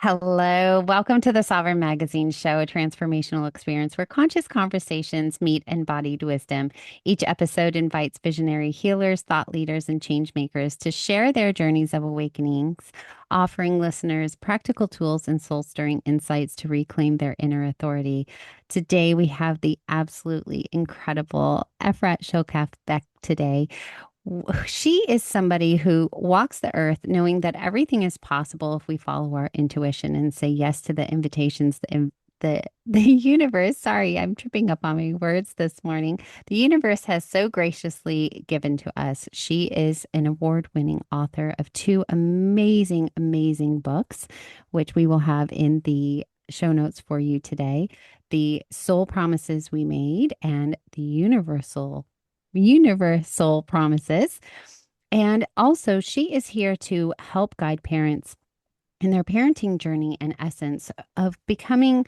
Hello, welcome to the Sovereign Magazine show, a transformational experience where conscious conversations meet embodied wisdom. Each episode invites visionary healers, thought leaders, and change makers to share their journeys of awakenings, offering listeners practical tools and soul stirring insights to reclaim their inner authority. Today, we have the absolutely incredible Efrat Shokef back today. She is somebody who walks the earth knowing that everything is possible if we follow our intuition and say yes to the invitations the universe, sorry, I'm tripping up on my words this morning. The universe has so graciously given to us. She is an award-winning author of two amazing books, which we will have in the show notes for you today. The Soul Promises We Made and the Universal Promises. And also, she is here to help guide parents in their parenting journey and essence of becoming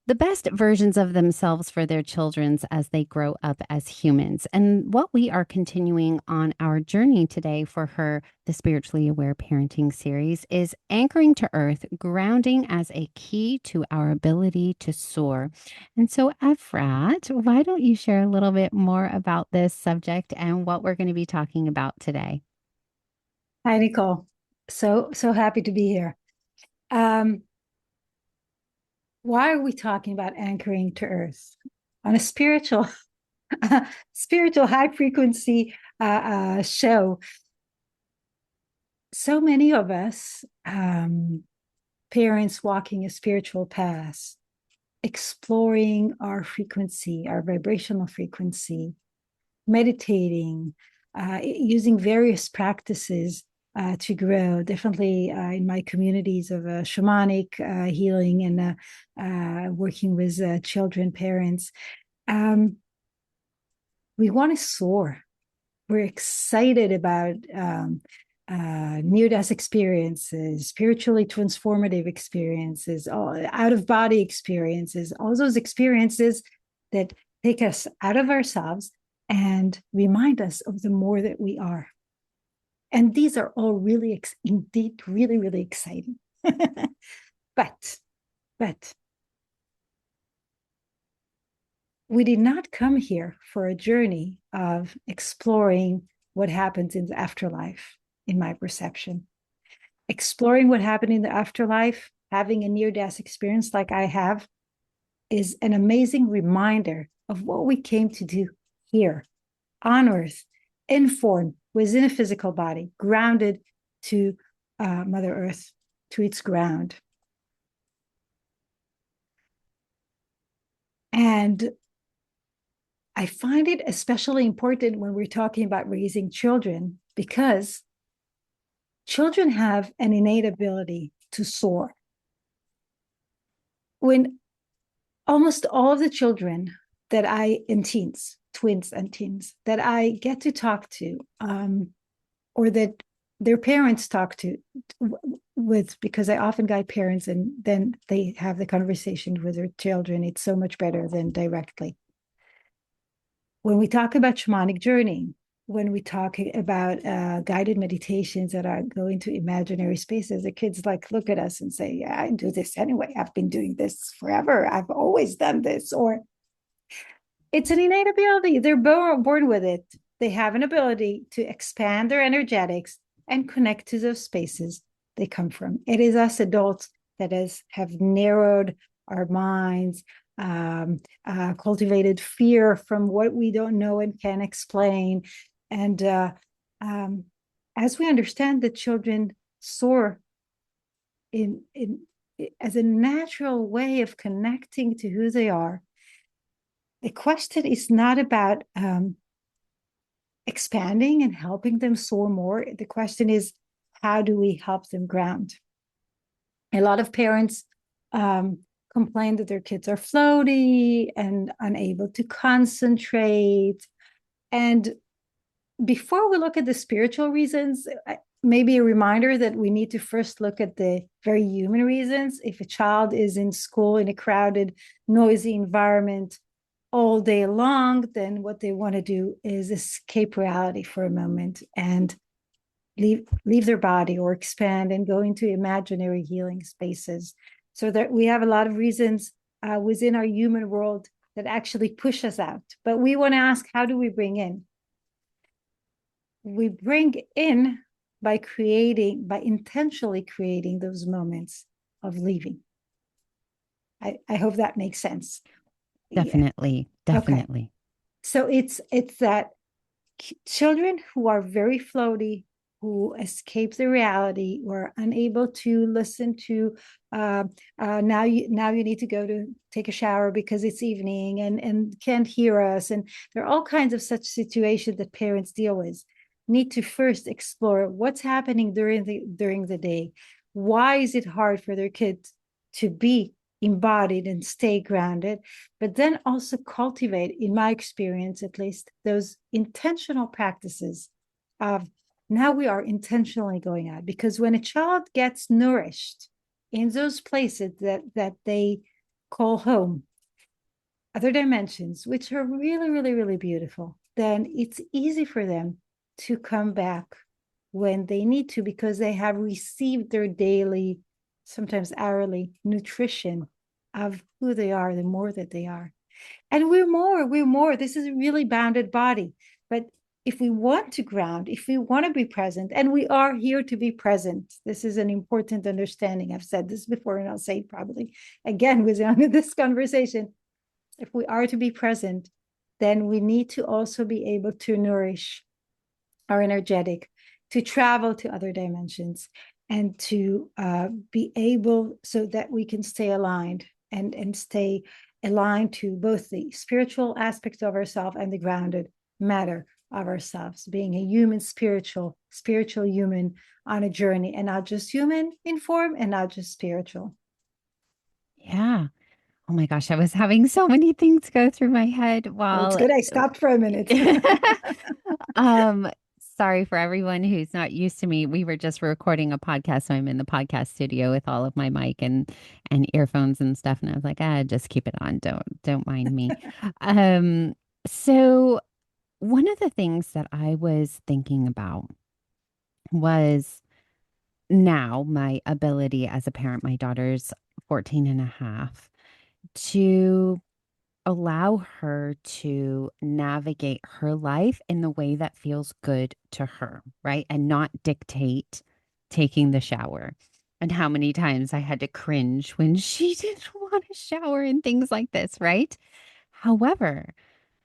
the best versions of themselves for their children as they grow up as humans. And what we are continuing on our journey today for her, the Spiritually Aware Parenting series, is anchoring to earth, grounding as a key to our ability to soar. And so, Efrat, why don't you share a little bit more about this subject and what we're going to be talking about today? Hi, Nicole. So happy to be here. Um, why are we talking about anchoring to earth on a spiritual, spiritual high frequency show? So many of us, parents walking a spiritual path, exploring our frequency, our vibrational frequency, meditating, using various practices to grow. Definitely in my communities of shamanic healing and working with children, parents. Um, we want to soar. We're excited about near-death experiences, spiritually transformative experiences, out-of-body experiences, all those experiences that take us out of ourselves and remind us of the more that we are. And these are all really, indeed, really exciting. but, but we did not come here for a journey of exploring what happens in the afterlife, in my perception. Exploring what happened in the afterlife, having a near-death experience like I have, is an amazing reminder of what we came to do here on earth, in form, within a physical body, grounded to Mother Earth, to its ground. And I find it especially important when we're talking about raising children, because children have an innate ability to soar. When almost all of the children that in teens, twins and teens, that I get to talk to, or that their parents talk to with, because I often guide parents and then they have the conversation with their children. It's so much better than directly. When we talk about shamanic journey, when we talk about guided meditations that are going to imaginary spaces, the kids like look at us and say, yeah, I do this anyway. I've been doing this forever. I've always done this. Or it's an innate ability. They're born with it. They have an ability to expand their energetics and connect to those spaces they come from. It is us adults that have narrowed our minds, cultivated fear from what we don't know and can't explain. And as we understand that children soar in as a natural way of connecting to who they are, the question is not about expanding and helping them soar more. The question is, how do we help them ground? A lot of parents complain that their kids are floaty and unable to concentrate. And before we look at the spiritual reasons, maybe a reminder that we need to first look at the very human reasons. If a child is in school in a crowded, noisy environment all day long, then what they want to do is escape reality for a moment and leave their body or expand and go into imaginary healing spaces. So that we have a lot of reasons within our human world that actually push us out. But we want to ask, how do we bring in? We bring in by intentionally creating those moments of leaving. I hope that makes sense. Yeah. Definitely. Okay. Definitely. So it's that children who are very floaty, who escape the reality, who are unable to listen to uh, now you need to go to take a shower because it's evening and can't hear us, and there are all kinds of such situations that parents deal with. Need to first explore what's happening during the day. Why is it hard for their kids to be embodied and stay grounded, but then also cultivate, in my experience at least, those intentional practices of now we are intentionally going out. Because when a child gets nourished in those places that they call home, other dimensions, which are really, really, really beautiful, then it's easy for them to come back when they need to because they have received their daily, sometimes hourly nutrition of who they are, the more that they are. And we're more. This is a really bounded body. But if we want to ground, if we want to be present, and we are here to be present, this is an important understanding. I've said this before, and I'll say it probably again within this conversation. If we are to be present, then we need to also be able to nourish our energetic, to travel to other dimensions, and to be able so that we can stay aligned and stay aligned to both the spiritual aspects of ourselves and the grounded matter of ourselves, being a human spiritual human on a journey, and not just human in form and not just spiritual. Yeah. Oh my gosh, I was having so many things go through my head Well, it's while good I stopped for a minute. um sorry for everyone who's not used to me. We were just recording a podcast, so I'm in the podcast studio with all of my mic and earphones and stuff. And I was like, just keep it on. Don't mind me. Um, so one of the things that I was thinking about was now my ability as a parent, my daughter's 14 and a half, to allow her to navigate her life in the way that feels good to her, right? And not dictate taking the shower. And how many times I had to cringe when she didn't want to shower and things like this, right? However,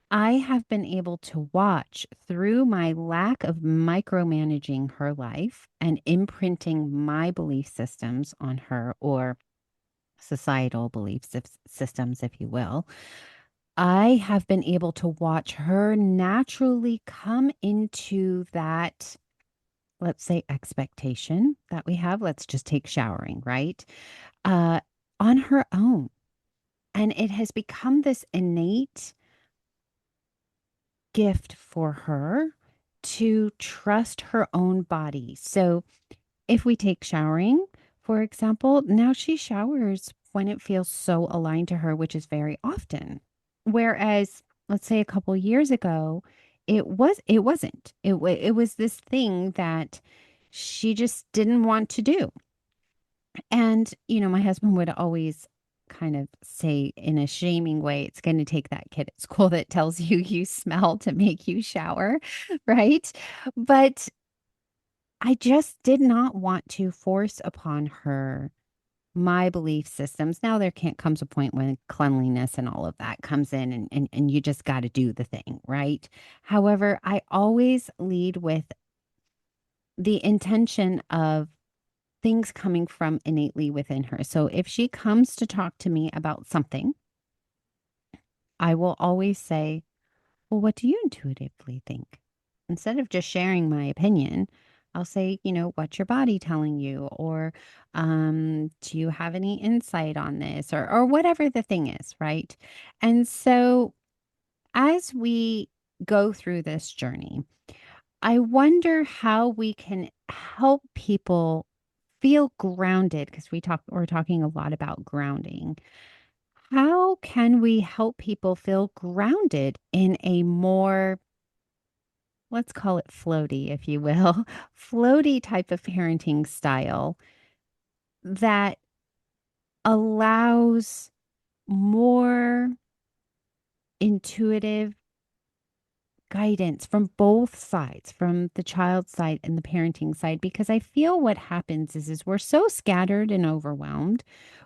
I have been able to watch through my lack of micromanaging her life and imprinting my belief systems on her, or societal systems, if you will. I have been able to watch her naturally come into that, let's say, expectation that we have. Let's just take showering, right? Uh, on her own. And it has become this innate gift for her to trust her own body. So if we take showering, for example, now she showers when it feels so aligned to her, which is very often. Whereas, let's say a couple years ago, it wasn't. It was this thing that she just didn't want to do. And, my husband would always kind of say in a shaming way, it's going to take that kid at school that tells you you smell to make you shower, right? But I just did not want to force upon her my belief systems. Now there can't comes a point when cleanliness and all of that comes in and you just got to do the thing, right? However, I always lead with the intention of things coming from innately within her. So if she comes to talk to me about something, I will always say, well, what do you intuitively think? Instead of just sharing my opinion, I'll say, what's your body telling you? Or do you have any insight on this? Or whatever the thing is, right? And so as we go through this journey, I wonder how we can help people feel grounded because we're talking a lot about grounding. How can we help people feel grounded in a more let's call it floaty, if you will, floaty type of parenting style that allows more intuitive guidance from both sides, from the child side and the parenting side, because I feel what happens is we're so scattered and overwhelmed,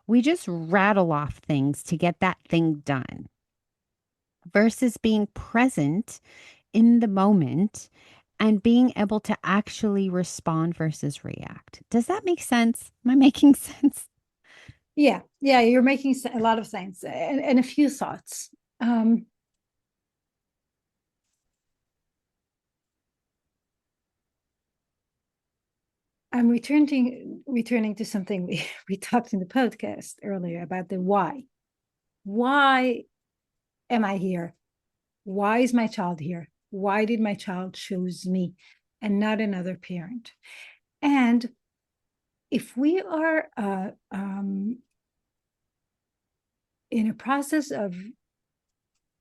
we just rattle off things to get that thing done versus being present in the moment and being able to actually respond versus react. Does that make sense? Am I making sense? Yeah, you're making a lot of sense, and a few thoughts. I'm returning to something we talked in the podcast earlier about the why. Why am I here? Why is my child here? Why did my child choose me and not another parent? And if we are in a process of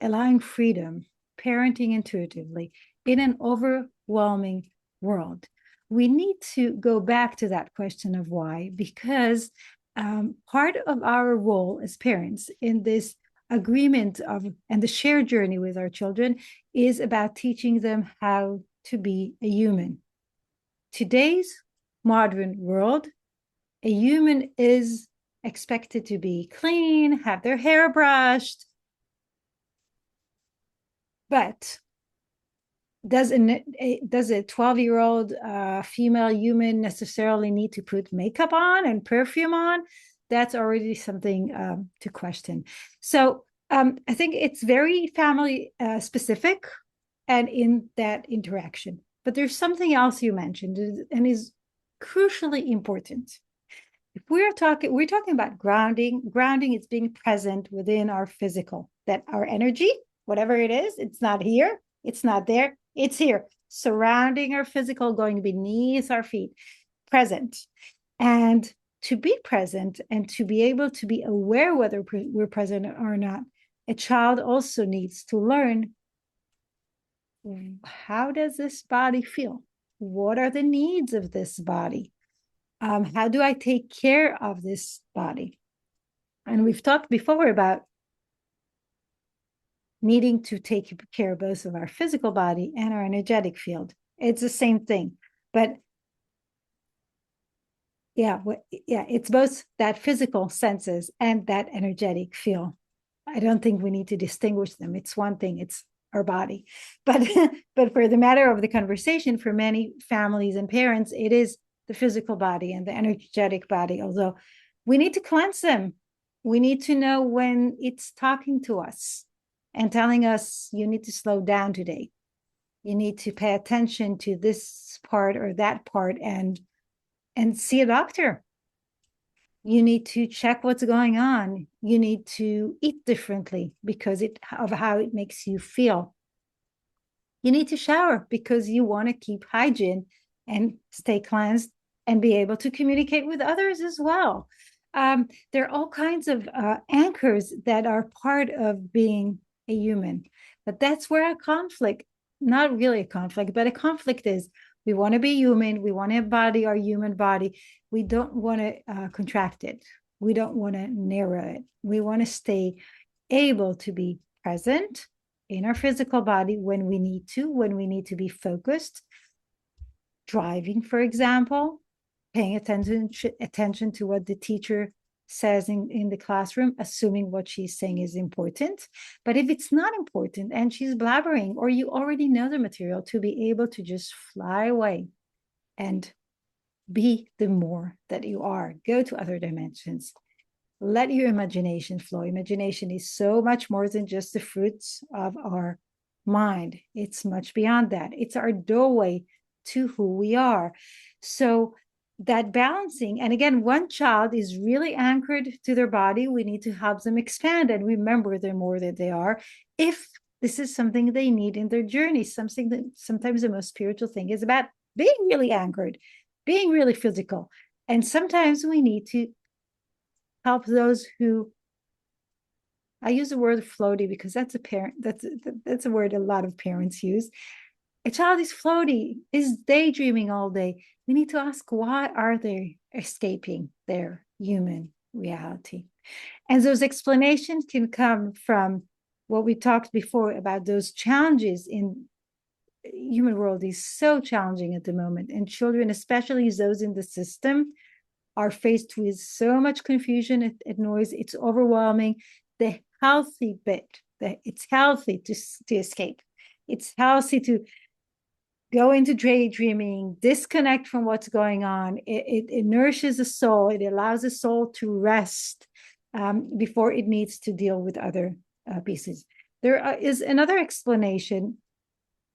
allowing freedom, parenting intuitively in an overwhelming world, we need to go back to that question of why, because part of our role as parents in this agreement of and the shared journey with our children is about teaching them how to be a human. Today's modern world, a human is expected to be clean, have their hair brushed, but does a 12-year-old female human necessarily need to put makeup on and perfume on? That's already something to question. So I think it's very family specific and in that interaction. But there's something else you mentioned and is crucially important. If we're talking about grounding. Grounding is being present within our physical, that our energy, whatever it is, it's not here, it's not there, it's here, surrounding our physical, going beneath our feet, present. And to be present and to be able to be aware whether we're present or not, a child also needs to learn, how does this body feel? What are the needs of this body? How do I take care of this body? And we've talked before about needing to take care both of our physical body and our energetic field. It's the same thing. But yeah, it's both that physical senses and that energetic feel. I don't think we need to distinguish them. It's one thing, it's our body. But but for the matter of the conversation, for many families and parents, it is the physical body and the energetic body, although we need to cleanse them. We need to know when it's talking to us and telling us, you need to slow down today. You need to pay attention to this part or that part and see a doctor. You need to check what's going on. You need to eat differently because of how it makes you feel. You need to shower because you want to keep hygiene and stay cleansed and be able to communicate with others as well. There are all kinds of anchors that are part of being a human. But that's where a conflict, not really a conflict, but a conflict is, we want to be human. We want to embody our human body. We don't want to contract it. We don't want to narrow it. We want to stay able to be present in our physical body when we need to be focused, driving, for example, paying attention to what the teacher says in the classroom, assuming what she's saying is important. But if it's not important and she's blabbering, or you already know the material, to be able to just fly away and be the more that you are, go to other dimensions. Let your imagination flow. Imagination is so much more than just the fruits of our mind. It's much beyond that. It's our doorway to who we are. So that balancing, and again, one child is really anchored to their body. We need to help them expand and remember the more that they are, if this is something they need in their journey. Something that sometimes the most spiritual thing is about being really anchored, being really physical. And sometimes we need to help those who, I use the word floaty because that's a word a lot of parents use, A child is floaty, is daydreaming all day. We need to ask, why are they escaping their human reality? And those explanations can come from what we talked before about those challenges in human world is so challenging at the moment. And children, especially those in the system, are faced with so much confusion and noise. It's overwhelming. The healthy bit, it's healthy to escape. It's healthy to go into daydreaming, disconnect from what's going on. It nourishes the soul. It allows the soul to rest before it needs to deal with other pieces. There is another explanation,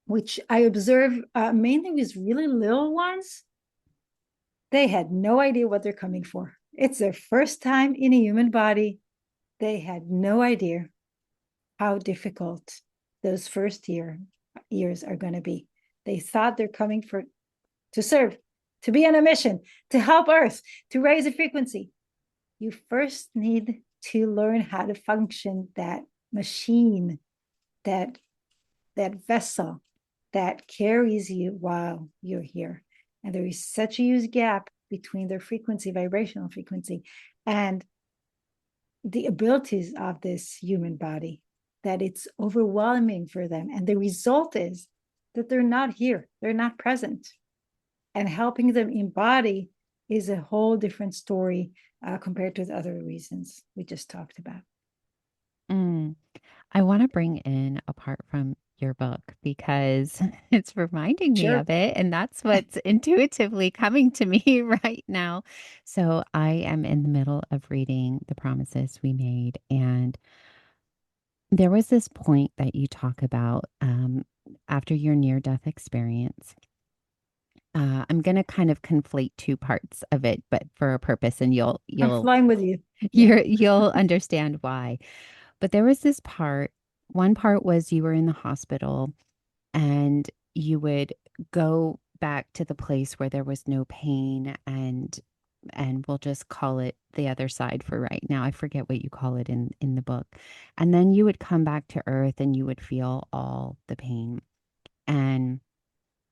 which I observe mainly with really little ones. They had no idea what they're coming for. It's their first time in a human body. They had no idea how difficult those first years are going to be. They thought they're coming to serve, to be on a mission, to help Earth, to raise a frequency. You first need to learn how to function that machine, that vessel that carries you while you're here. And there is such a huge gap between their frequency, vibrational frequency, and the abilities of this human body, that it's overwhelming for them. And the result is that they're not here, they're not present. And helping them embody is a whole different story compared to the other reasons we just talked about. Mm. I want to bring in a part from your book because it's reminding me Sure. of it. And that's what's intuitively coming to me right now. So I am in the middle of reading The Promises We Made. And there was this point that you talk about after your near death experience. I'm going to kind of conflate two parts of it, but for a purpose, and I'm you'll flying with you. Yeah. you'll understand why. But there was this part. One part was you were in the hospital and you would go back to the place where there was no pain and we'll just call it the other side for right now. I forget what you call it in the book. And then you would come back to earth and you would feel all the pain. And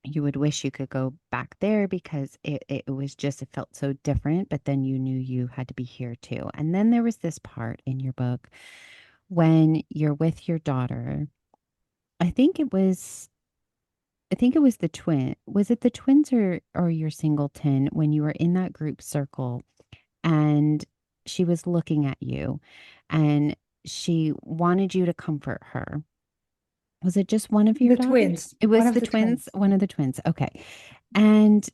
you would wish you could go back there because it was just, it felt so different, but then you knew you had to be here too. And then there was this part in your book when you're with your daughter. I think it was I think it was the twin. Was it the twins or your singleton when you were in that group circle and she was looking at you and she wanted you to comfort her? Was it just one of your The daughters? twins, It one was of the the twins, twins. one of the twins. Okay. And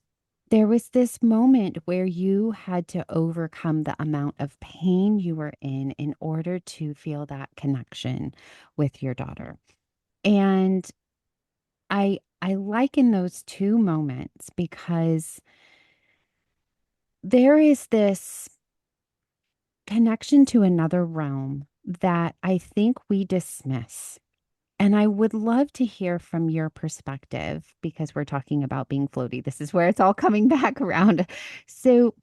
there was this moment where you had to overcome the amount of pain you were in order to feel that connection with your daughter. And I liken those two moments because there is this connection to another realm that I think we dismiss. And I would love to hear from your perspective because we're talking about being floaty. This is where it's all coming back around. So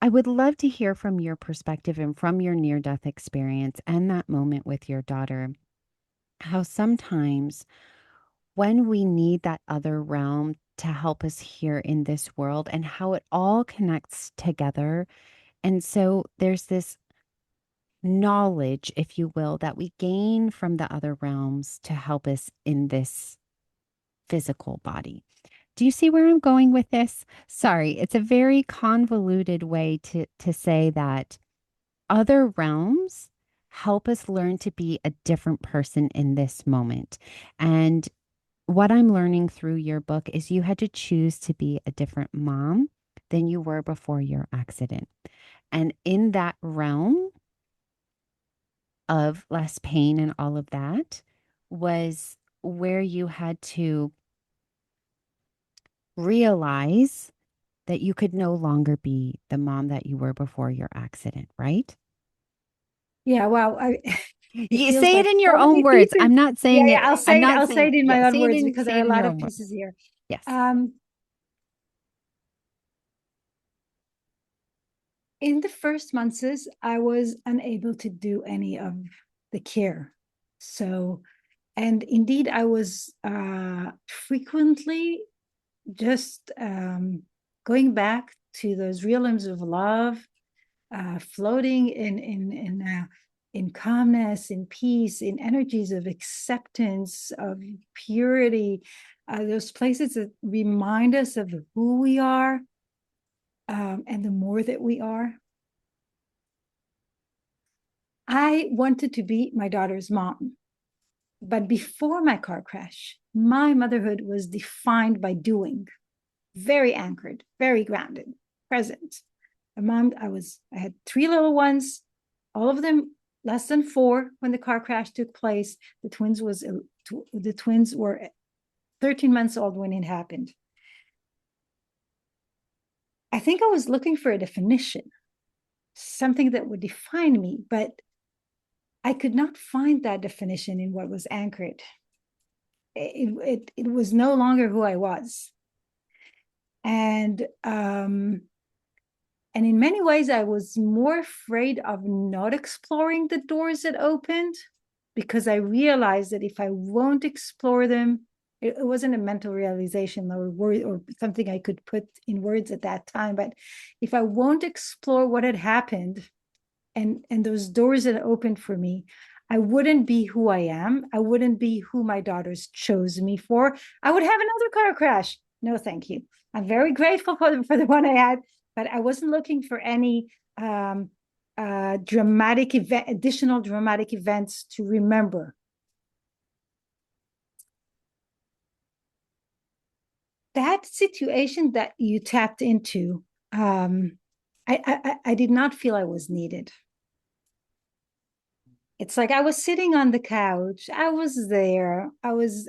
I would love to hear from your perspective and from your near death experience and that moment with your daughter, how sometimes when we need that other realm to help us here in this world and how it all connects together. And so there's this knowledge, if you will, that we gain from the other realms to help us in this physical body. Do you see where I'm going with this? Sorry, it's a very convoluted way to say that other realms help us learn to be a different person in this moment. And what I'm learning through your book is you had to choose to be a different mom than you were before your accident. And in that realm of less pain and all of that was where you had to realize that you could no longer be the mom that you were before your accident, right? Yeah, wow. It You feels say it like in your so own many words. pieces. I'm not Yeah, saying yeah, it. I'm not I'll say saying, it in yeah, my own words because there say are it a in lot your of own words. pieces here. Yes. Um, in the first months, I was unable to do any of the care. So And indeed, I was frequently just going back to those realms of love, floating in calmness, in peace, in energies of acceptance, of purity, those places that remind us of who we are, and the more that we are. I wanted to be my daughter's mom. But before my car crash, my motherhood was defined by doing, very anchored, very grounded, present. A mom, I had three little ones, all of them less than 4 when the car crash took place. The twins were 13 months old when it happened. I think I was looking for a definition, something that would define me, but I could not find that definition in what was anchored. It was no longer who I was. And in many ways, I was more afraid of not exploring the doors that opened, because I realized that if I won't explore them, it wasn't a mental realization or word or something I could put in words at that time. But if I won't explore what had happened and those doors that opened for me, I wouldn't be who I am. I wouldn't be who my daughters chose me for. I would have another car crash. No, thank you. I'm very grateful for the one I had, but I wasn't looking for any additional dramatic events to remember. That situation that you tapped into, I did not feel I was needed. It's like I was sitting on the couch. I was there. I was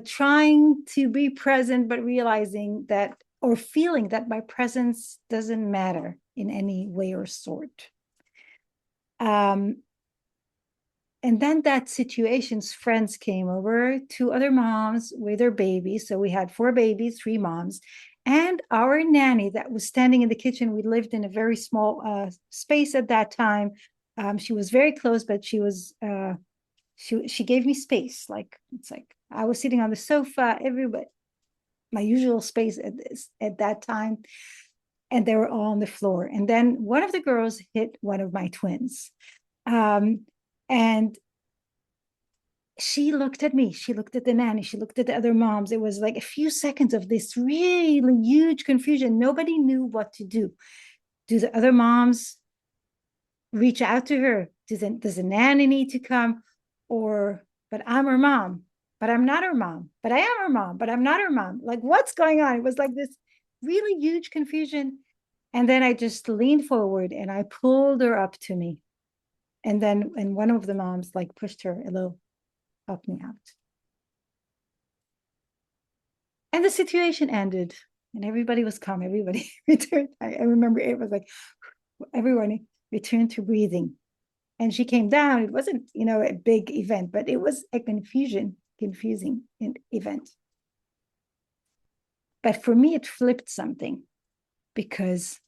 trying to be present, but realizing that, or feeling that my presence doesn't matter in any way or sort. And then that situation's friends came over, 2 other moms with their babies. So we had 4 babies, 3 moms, and our nanny that was standing in the kitchen. We lived in a very small space at that time. She was very close, but she gave me space. Like, it's like I was sitting on the sofa, everybody, my usual space at that time, and they were all on the floor. And then one of the girls hit one of my twins, and she looked at me, she looked at the nanny, she looked at the other moms. It was like a few seconds of this really huge confusion. Nobody knew what to do. Do the other moms reach out to her? Does the nanny need to come? But I'm her mom, but I'm not her mom, but I am her mom, but I'm not her mom. Like, what's going on? It was like this really huge confusion. And then I just leaned forward and I pulled her up to me. And one of the moms like pushed her a little, helped me out. And the situation ended and everybody was calm. Everybody returned. I remember it was like everyone returned to breathing. And she came down. It wasn't, a big event, but it was a confusing event. But for me, it flipped something, because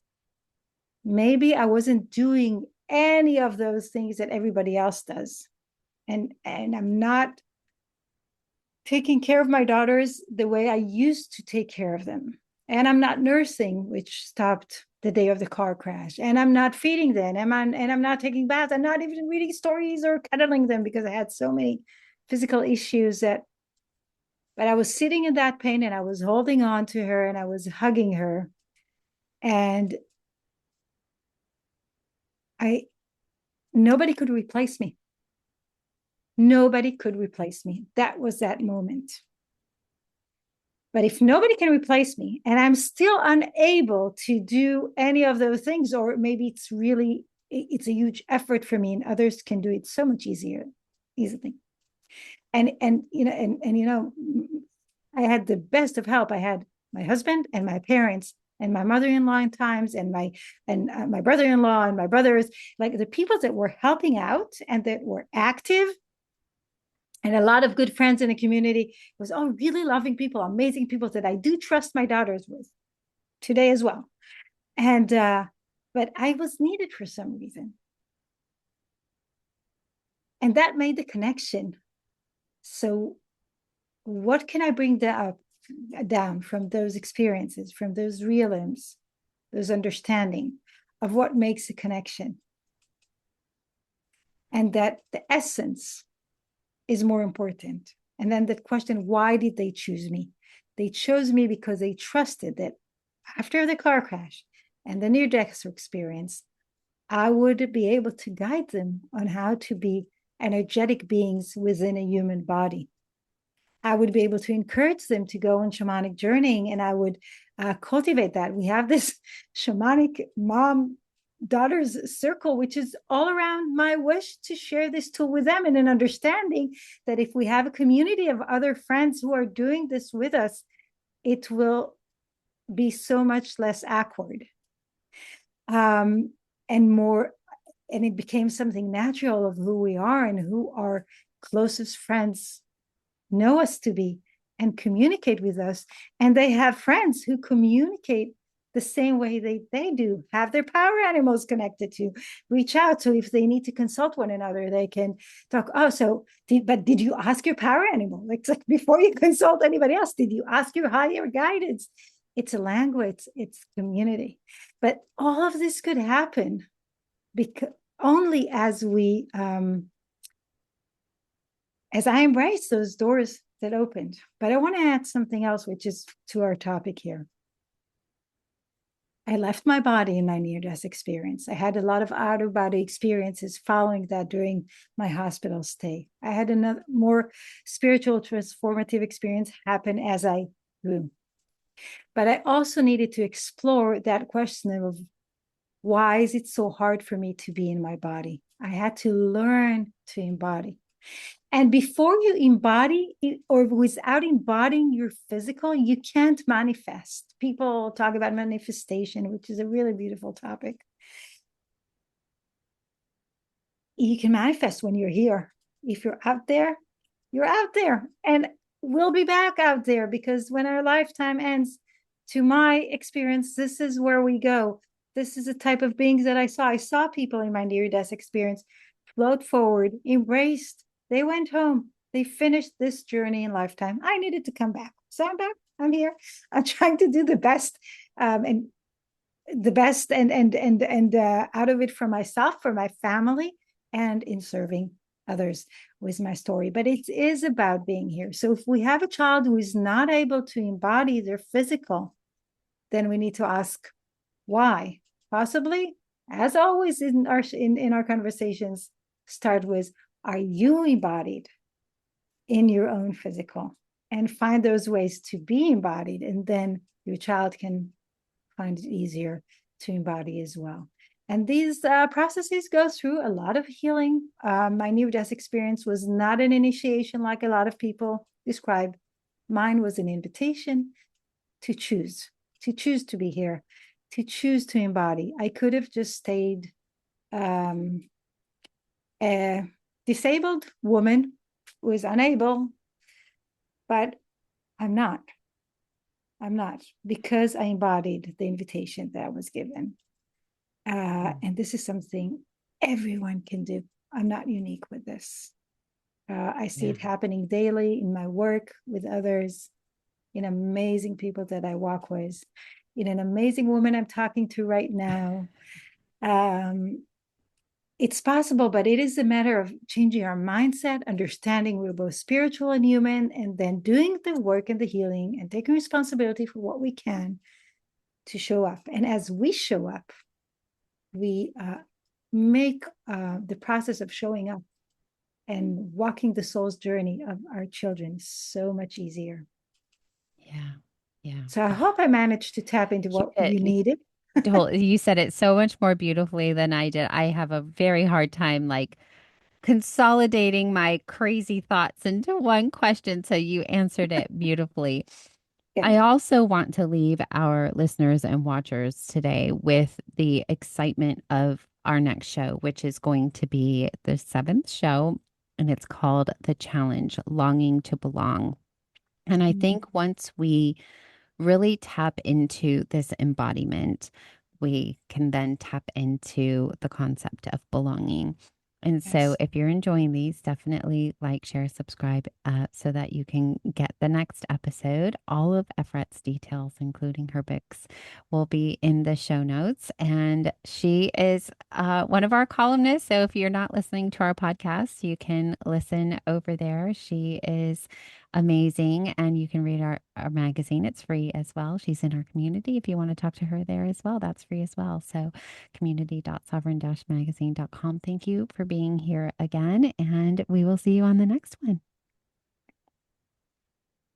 maybe I wasn't doing any of those things that everybody else does. And I'm not taking care of my daughters the way I used to take care of them. And I'm not nursing, which stopped the day of the car crash. And I'm not feeding them. And I'm not taking baths. I'm not even reading stories or cuddling them, because I had so many physical issues but I was sitting in that pain and I was holding on to her and I was hugging her. And nobody could replace me. Nobody could replace me. That was that moment. But if nobody can replace me and I'm still unable to do any of those things, or maybe it's a huge effort for me and others can do it so much easily. And I had the best of help. I had my husband and my parents and my mother-in-law in times, and my brother-in-law and my brothers, like the people that were helping out and that were active, and a lot of good friends in the community. It was all really loving people, amazing people that I do trust my daughters with today as well. And but I was needed for some reason, and that made the connection So what can I bring down from those experiences, from those realms, those understanding of what makes a connection? And that the essence is more important. And then the question, why did they choose me? They chose me because they trusted that after the car crash and the near death experience, I would be able to guide them on how to be energetic beings within a human body. I would be able to encourage them to go on shamanic journeying, and I would cultivate that. We have this shamanic mom daughters circle, which is all around my wish to share this tool with them, and an understanding that if we have a community of other friends who are doing this with us, it will be so much less awkward, and more, and it became something natural of who we are and who our closest friends know us to be and communicate with us. And they have friends who communicate the same way they do, have their power animals connected to, reach out. So if they need to consult one another, they can talk. Oh, so did you ask your power animal? Like before you consult anybody else, did you ask your higher guidance? It's a language, it's community. But all of this could happen because only as I embrace those doors that opened. But I want to add something else, which is to our topic here. I left my body in my near-death experience. I had a lot of out-of-body experiences following that during my hospital stay. I had another more spiritual transformative experience happen as I grew. But I also needed to explore that question of why is it so hard for me to be in my body? I had to learn to embody. And before you embody or without embodying your physical, you can't manifest. People talk about manifestation, which is a really beautiful topic. You can manifest when you're here. If you're out there, you're out there. And we'll be back out there because when our lifetime ends, to my experience, this is where we go. This is the type of beings that I saw. I saw people in my near-death experience float forward, embraced. They went home. They finished this journey in lifetime. I needed to come back. So I'm back. I'm here. I'm trying to do the best, and the best and out of it for myself, for my family, and in serving others with my story. But it is about being here. So if we have a child who is not able to embody their physical, then we need to ask why. Possibly, as always in our conversations, start with, are you embodied in your own physical? And find those ways to be embodied, and then your child can find it easier to embody as well. And these processes go through a lot of healing. My near-death experience was not an initiation like a lot of people describe. Mine was an invitation to choose to be here, to choose to embody. I could have just stayed a disabled woman who is unable, but I'm not. I'm not, because I embodied the invitation that was given. And this is something everyone can do. I'm not unique with this. I see it happening daily in my work with others, in amazing people that I walk with, in an amazing woman I'm talking to right now. It's possible, but it is a matter of changing our mindset, understanding we're both spiritual and human, and then doing the work and the healing and taking responsibility for what we can to show up. And as we show up, we make the process of showing up and walking the soul's journey of our children so much easier. Yeah. Yeah. So I hope I managed to tap into what you needed. You said it so much more beautifully than I did. I have a very hard time like consolidating my crazy thoughts into one question. So you answered it beautifully. Yeah. I also want to leave our listeners and watchers today with the excitement of our next show, which is going to be the seventh show, and it's called The Challenge, Longing to Belong. And I think once we really tap into this embodiment, we can then tap into the concept of belonging. And so Yes. if you're enjoying these, definitely like, share, subscribe so that you can get the next episode. All of Efrat's details, including her books, will be in the show notes. And she is one of our columnists. So if you're not listening to our podcast, you can listen over there. She is amazing. And you can read our magazine. It's free as well. She's in our community. If you want to talk to her there as well, that's free as well. So community.sovereign-magazine.com. Thank you for being here again, and we will see you on the next one.